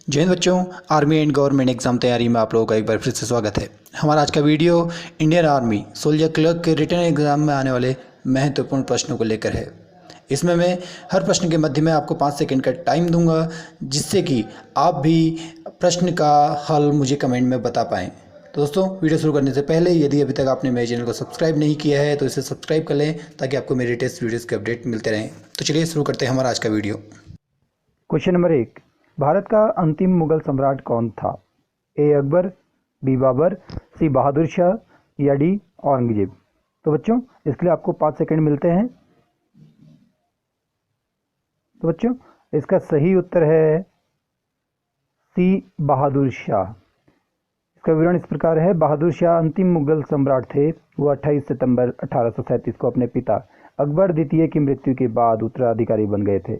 जय हिंद बच्चों। Army and government exam तैयारी में आप लोगों का एक बार फिर से स्वागत है। हमारा आज का video Indian army soldier clerk के रिटन एग्जाम में आने वाले महत्वपूर्ण प्रश्नों को लेकर है। इसमें मैं हर प्रश्न के मध्य में आपको 5 सेकंड का टाइम दूंगा, जिससे कि आप भी प्रश्न का हल मुझे कमेंट में बता पाएँ। तो दोस्तों, वीडियो शुरू करने से पहले यदि अभी तक आपने मेरे चैनल को सब्सक्राइब नहीं किया है तो इसे सब्सक्राइब कर लें, ताकि आपको मेरे लेटेस्ट वीडियोज़ के अपडेट मिलते रहें। तो चलिए शुरू करते हैं हमारा आज का वीडियो। क्वेश्चन नंबर 1, भारत का अंतिम मुगल सम्राट कौन था? ए अकबर, बी बाबर, सी बहादुर शाह या डी औरंगजेब। तो बच्चों, इसके लिए आपको 5 सेकंड मिलते हैं। तो बच्चों, इसका सही उत्तर है सी बहादुर शाह। इसका विवरण इस प्रकार है। बहादुर शाह अंतिम मुगल सम्राट थे। वो 28 सितंबर 1837 को अपने पिता अकबर द्वितीय की मृत्यु के बाद उत्तराधिकारी बन गए थे।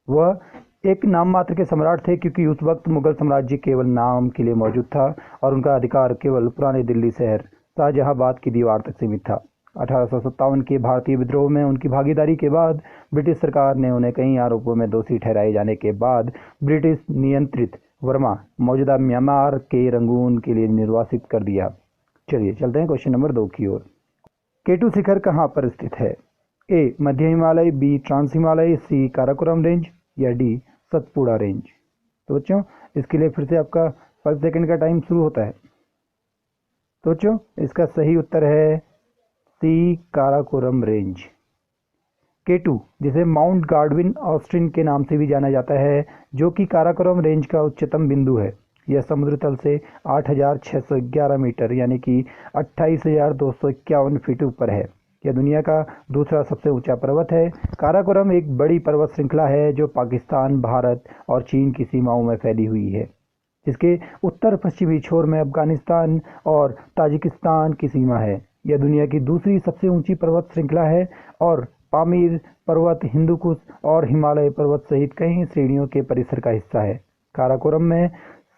वह एक नाम मात्र के सम्राट थे, क्योंकि उस वक्त मुगल साम्राज्य केवल नाम के लिए मौजूद था और उनका अधिकार केवल पुराने दिल्ली शहर शाहजहांबाद की दीवार तक सीमित था। 1857 के भारतीय विद्रोह में उनकी भागीदारी के बाद ब्रिटिश सरकार ने उन्हें कई आरोपों में दोषी ठहराए जाने के बाद ब्रिटिश नियंत्रित बर्मा, मौजूदा म्यांमार के रंगून के लिए निर्वासित कर दिया। चलिए चलते हैं क्वेश्चन नंबर 2 की ओर। केटू शिखर कहाँ पर स्थित है? ए मध्य हिमालय, बी ट्रांस हिमालय, सी काराकोरम रेंज या डी सतपुड़ा रेंज। तो बच्चों, इसके लिए फिर से आपका 5 सेकंड का टाइम शुरू होता है। तो बच्चों, इसका सही उत्तर है सी काराकोरम रेंज। केटू, जिसे माउंट गार्डविन ऑस्टिन के नाम से भी जाना जाता है, जो कि काराकोरम रेंज का उच्चतम बिंदु है। यह समुद्र तल से 8,611 मीटर यानी कि 28,251 फीट ऊपर है। यह दुनिया का दूसरा सबसे ऊंचा पर्वत है। काराकोरम एक बड़ी पर्वत श्रृंखला है जो पाकिस्तान, भारत और चीन की सीमाओं में फैली हुई है, जिसके उत्तर पश्चिमी छोर में अफगानिस्तान और ताजिकिस्तान की सीमा है। यह दुनिया की दूसरी सबसे ऊंची पर्वत श्रृंखला है और पामीर पर्वत, हिंदुकुश और हिमालय पर्वत सहित कई श्रेणियों के परिसर का हिस्सा है। काराकोरम में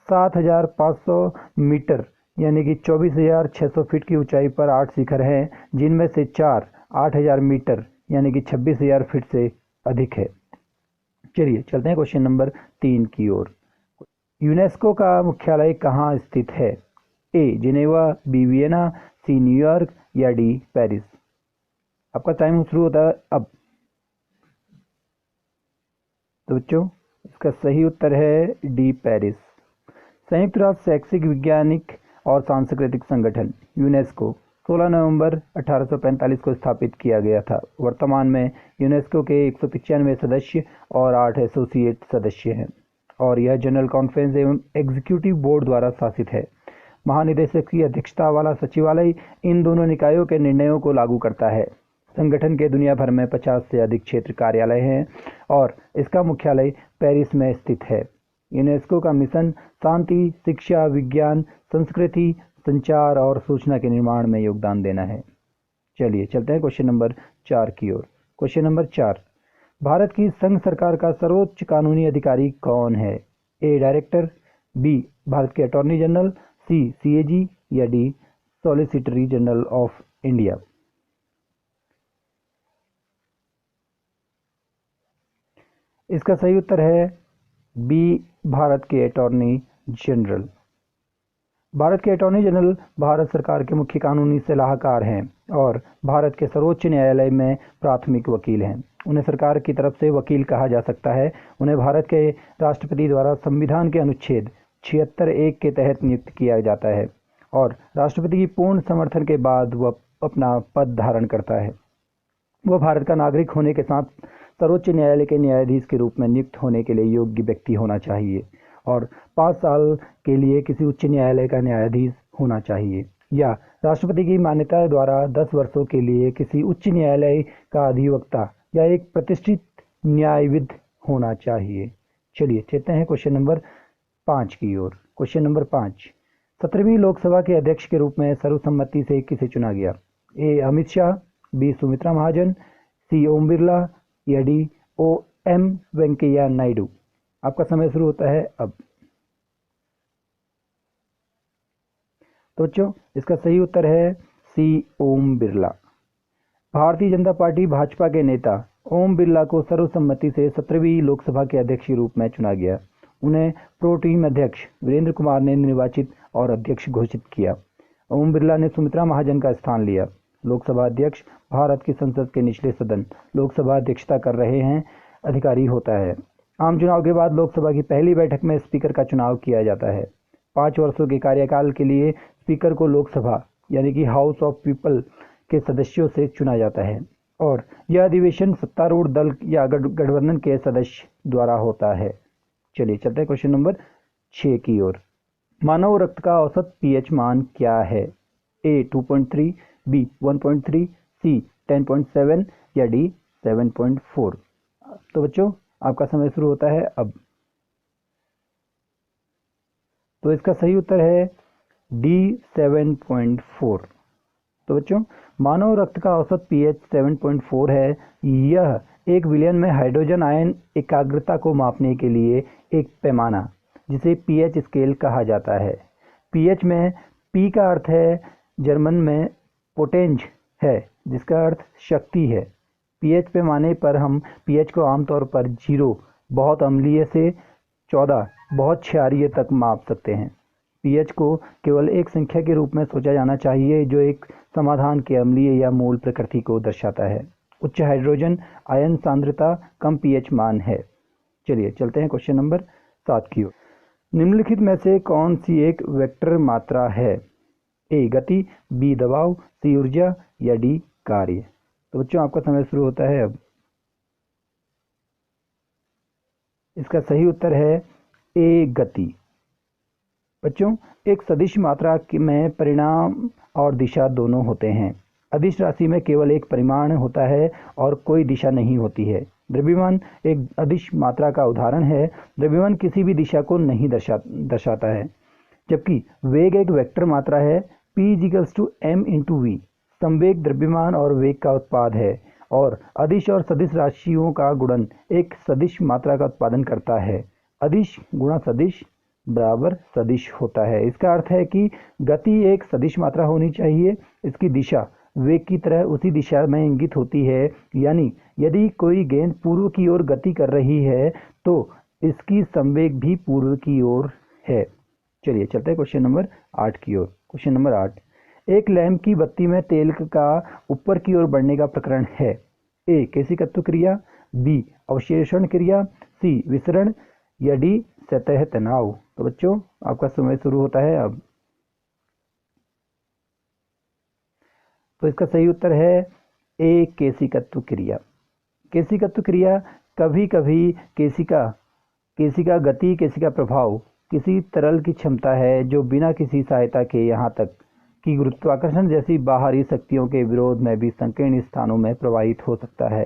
7,500 मीटर यानी कि 24,600 फीट की ऊंचाई पर 8 शिखर हैं, जिनमें से 4 8,000 मीटर यानी कि 26,000 फीट से अधिक है। चलिए चलते हैं क्वेश्चन नंबर 3 की ओर। यूनेस्को का मुख्यालय कहाँ स्थित है? A Geneva, B Vienna, C New York या डी पेरिस। आपका टाइम शुरू होता है अब। तो बच्चों, इसका सही उत्तर है डी पेरिस। संयुक्त राष्ट्र शैक्षिक, वैज्ञानिक और सांस्कृतिक संगठन यूनेस्को 16 नवंबर 1845 को स्थापित किया गया था। वर्तमान में यूनेस्को के 195 सदस्य और 8 एसोसिएट सदस्य हैं और यह जनरल कॉन्फ्रेंस एवं एग्जीक्यूटिव बोर्ड द्वारा शासित है। महानिदेशक की अध्यक्षता वाला सचिवालय इन दोनों निकायों के निर्णयों को लागू करता है। संगठन के दुनिया भर में 50 से अधिक क्षेत्र कार्यालय हैं और इसका मुख्यालय पेरिस में स्थित है। यूनेस्को का मिशन शांति, शिक्षा, विज्ञान, संस्कृति, संचार और सूचना के निर्माण में योगदान देना है। चलिए चलते हैं क्वेश्चन नंबर 4 की ओर। क्वेश्चन नंबर 4, भारत की संघ सरकार का सर्वोच्च कानूनी अधिकारी कौन है? ए डायरेक्टर, बी भारत के अटॉर्नी जनरल, सी सीएजी या D solicitor general of India. इसका सही उत्तर है बी भारत के अटॉर्नी जनरल। भारत के अटॉर्नी जनरल भारत सरकार के मुख्य कानूनी सलाहकार हैं और भारत के सर्वोच्च न्यायालय में प्राथमिक वकील हैं। उन्हें सरकार की तरफ से वकील कहा जा सकता है। उन्हें भारत के राष्ट्रपति द्वारा संविधान के अनुच्छेद 76(1) के तहत नियुक्त किया जाता है और राष्ट्रपति की पूर्ण समर्थन के बाद वह अपना पद धारण करता है। वह भारत का नागरिक होने के साथ सर्वोच्च न्यायालय के न्यायाधीश के रूप में नियुक्त होने के लिए योग्य व्यक्ति होना चाहिए और 5 साल के लिए किसी उच्च न्यायालय का न्यायाधीश होना चाहिए या राष्ट्रपति की मान्यता द्वारा 10 वर्षों के लिए किसी उच्च न्यायालय का अधिवक्ता या एक प्रतिष्ठित न्यायविद होना चाहिए। चलिए चलते हैं क्वेश्चन नंबर 5 की ओर। क्वेश्चन नंबर 5, 17वीं लोकसभा के अध्यक्ष के रूप में सर्वसम्मति से किसे चुना गया? A Amit Shah, B Sumitra Mahajan, C Om Birla या डी ओ एम वेंकैया नायडू। आपका समय शुरू होता है अब। तो बच्चों, इसका सही उत्तर है सी ओम बिरला। भारतीय जनता पार्टी भाजपा के नेता ओम बिरला को सर्वसम्मति से 17वीं लोकसभा के अध्यक्ष के रूप में चुना गया। उन्हें प्रो टीम अध्यक्ष वीरेंद्र कुमार ने निर्वाचित और अध्यक्ष घोषित किया। ओम बिरला ने सुमित्रा महाजन का स्थान लिया। लोकसभा अध्यक्ष भारत की संसद के निचले सदन लोकसभा अध्यक्षता कर रहे हैं अधिकारी होता है। आम चुनाव के बाद लोकसभा की पहली बैठक में स्पीकर का चुनाव किया जाता है। 5 वर्षों के कार्यकाल के लिए स्पीकर को लोकसभा यानी कि हाउस ऑफ पीपल के सदस्यों से चुना जाता है और यह अधिवेशन सत्तारूढ़ दल या गठबंधन के सदस्य द्वारा होता है। चलिए चलते हैं क्वेश्चन नंबर 6 की ओर। मानव रक्त का औसत पीएच मान क्या है? ए 2.3, बी 1.3, सी 10.7 या डी 7.4। तो बच्चों आपका समय शुरू होता है अब। तो इसका सही उत्तर है डी 7.4। तो बच्चों मानव रक्त का औसत पीएच 7.4 है। यह 1 विलियन में हाइड्रोजन आयन एकाग्रता को मापने के लिए एक पैमाना जिसे पीएच स्केल कहा जाता है। पीएच में पी का अर्थ है जर्मन में पोटेंज है जिसका अर्थ शक्ति है। पीएच पैमाने पर हम पीएच को आमतौर पर 0 बहुत अम्लीय से 14 बहुत क्षारीय तक माप सकते हैं। पीएच को केवल एक संख्या के रूप में सोचा जाना चाहिए जो एक समाधान के अम्लीय या मूल प्रकृति को दर्शाता है। उच्च हाइड्रोजन आयन सांद्रता कम पीएच मान है। चलिए चलते हैं क्वेश्चन नंबर 7 की ओर। निम्नलिखित में से कौन सी एक वेक्टर मात्रा है? ए गति, बी दबाव, सी ऊर्जा या डी कार्य। तो बच्चों आपका समय शुरू होता है अब। इसका सही उत्तर है ए गति। बच्चों एक सदिश मात्रा में परिमाण और दिशा दोनों होते हैं। अदिश राशि में केवल एक परिमाण होता है और कोई दिशा नहीं होती है। द्रव्यमान एक अदिश मात्रा का उदाहरण है। द्रव्यमान किसी भी दिशा को नहीं दर्शाता है, जबकि वेग एक वेक्टर मात्रा है। P = m/v। संवेग द्रव्यमान और वेग का उत्पाद है और अदिश और सदिश राशियों का गुणन एक सदिश मात्रा का उत्पादन करता है। अदिश गुणा सदिश बराबर सदिश होता है। इसका अर्थ है कि गति एक सदिश मात्रा होनी चाहिए। इसकी दिशा वेग की तरह उसी दिशा में इंगित होती है, यानी यदि कोई गेंद पूर्व की ओर गति कर रही है तो इसकी संवेग भी पूर्व की ओर है। चलिए चलते हैं क्वेश्चन नंबर 8 की ओर। क्वेश्चन नंबर 8, एक लैंप की बत्ती में तेल का ऊपर की ओर बढ़ने का प्रकरण है। ए केशिकत्व क्रिया, बी अवशोषण क्रिया, सी विसरण या डी सतह तनाव। तो बच्चों आपका समय शुरू होता है अब। तो इसका सही उत्तर है ए केशिकत्व क्रिया। केशिकत्व क्रिया कभी कभी केशिका गति, केशिका प्रभाव किसी तरल की क्षमता है जो बिना किसी सहायता के यहाँ तक कि गुरुत्वाकर्षण जैसी बाहरी शक्तियों के विरोध में भी संकीर्ण स्थानों में प्रवाहित हो सकता है।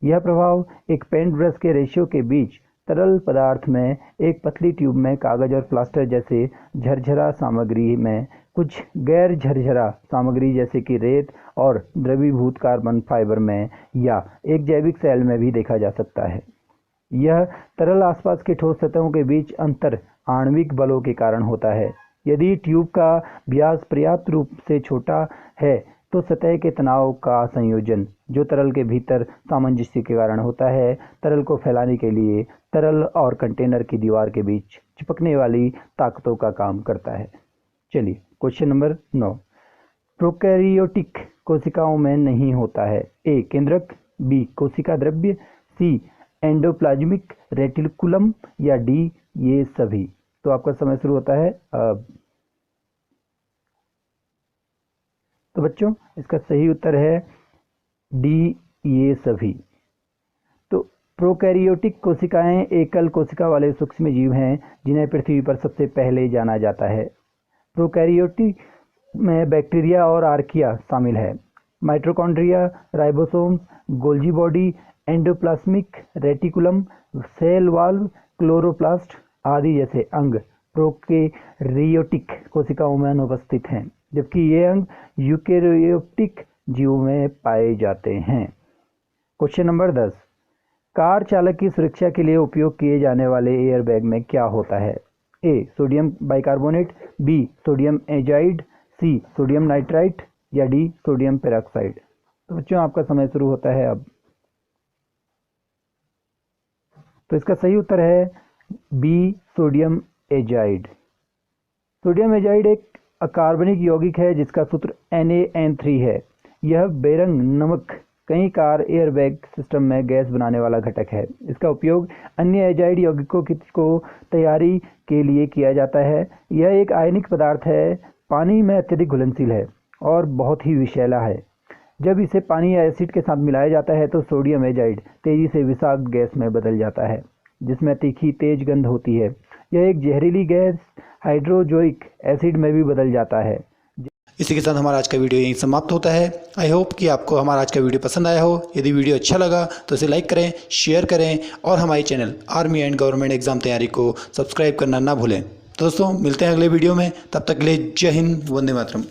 यह प्रभाव एक पेंट ब्रश के रेशियो के बीच तरल पदार्थ में एक पतली ट्यूब में कागज और प्लास्टर जैसे झरझरा सामग्री में कुछ गैर झरझरा सामग्री जैसे कि रेत और द्रवीभूत कार्बन फाइबर में या एक जैविक सेल में भी देखा जा सकता है। यह तरल आसपास के ठोस सतहों के बीच अंतर आणविक बलों के कारण होता है। यदि ट्यूब का व्यास पर्याप्त रूप से छोटा है तो सतह के तनाव का संयोजन जो तरल के भीतर सामंजस्य के कारण होता है, तरल को फैलाने के लिए तरल और कंटेनर की दीवार के बीच चिपकने वाली ताकतों का काम करता है। चलिए क्वेश्चन नंबर 9, प्रोकैरियोटिक कोशिकाओं में नहीं होता है। ए केंद्रक, बी कोशिका द्रव्य, सी एंडोप्लाज्मिक रेटिकुलम या डी ये सभी। तो आपका समय शुरू होता है अब। तो बच्चों इसका सही उत्तर है डी ये सभी। तो प्रोकैरियोटिक कोशिकाएं एकल कोशिका वाले सूक्ष्म जीव हैं जिन्हें पृथ्वी पर सबसे पहले जाना जाता है। प्रोकैरियोटिक में बैक्टीरिया और आर्किया शामिल है। Mitochondria, ribosome, Golgi body, endoplasmic reticulum, cell wall, chloroplast आदि जैसे अंग प्रोकैरियोटिक कोशिकाओं में अनुपस्थित हैं, जबकि ये अंग यूकेरियोटिक जीवों में पाए जाते हैं। क्वेश्चन नंबर 10, कार चालक की सुरक्षा के लिए उपयोग किए जाने वाले एयरबैग में क्या होता है? A sodium bicarbonate, B sodium azide, C sodium nitrite या डी सोडियम पेरोक्साइड। तो बच्चों आपका समय शुरू होता है अब। तो इसका सही उत्तर है B sodium azide. Sodium azide एक अकार्बनिक यौगिक है जिसका सूत्र NaN3 है। यह बेरंग नमक कई कार एयरबैग सिस्टम में गैस बनाने वाला घटक है। इसका उपयोग अन्य एजाइड यौगिकों को तैयारी के लिए किया जाता है। यह एक आयनिक पदार्थ है, पानी में अत्यधिक घुलनशील है और बहुत ही विषैला है। जब इसे पानी या एसिड के साथ मिलाया जाता है तो सोडियम एजाइड तेजी से विषाक्त गैस में बदल जाता है जिसमें तीखी तेज गंध होती है। यह एक जहरीली गैस हाइड्रोजोइक एसिड में भी बदल जाता है। इसी के साथ हमारा आज का वीडियो यहीं समाप्त होता है। आई होप कि आपको हमारा आज का वीडियो पसंद आया हो। यदि वीडियो अच्छा लगा तो इसे लाइक करें, शेयर करें और हमारे channel army and government exam तैयारी को सब्सक्राइब करना ना भूलें। दोस्तों मिलते हैं अगले वीडियो में, तब तक के लिए जय हिंद, वंदे मातरम।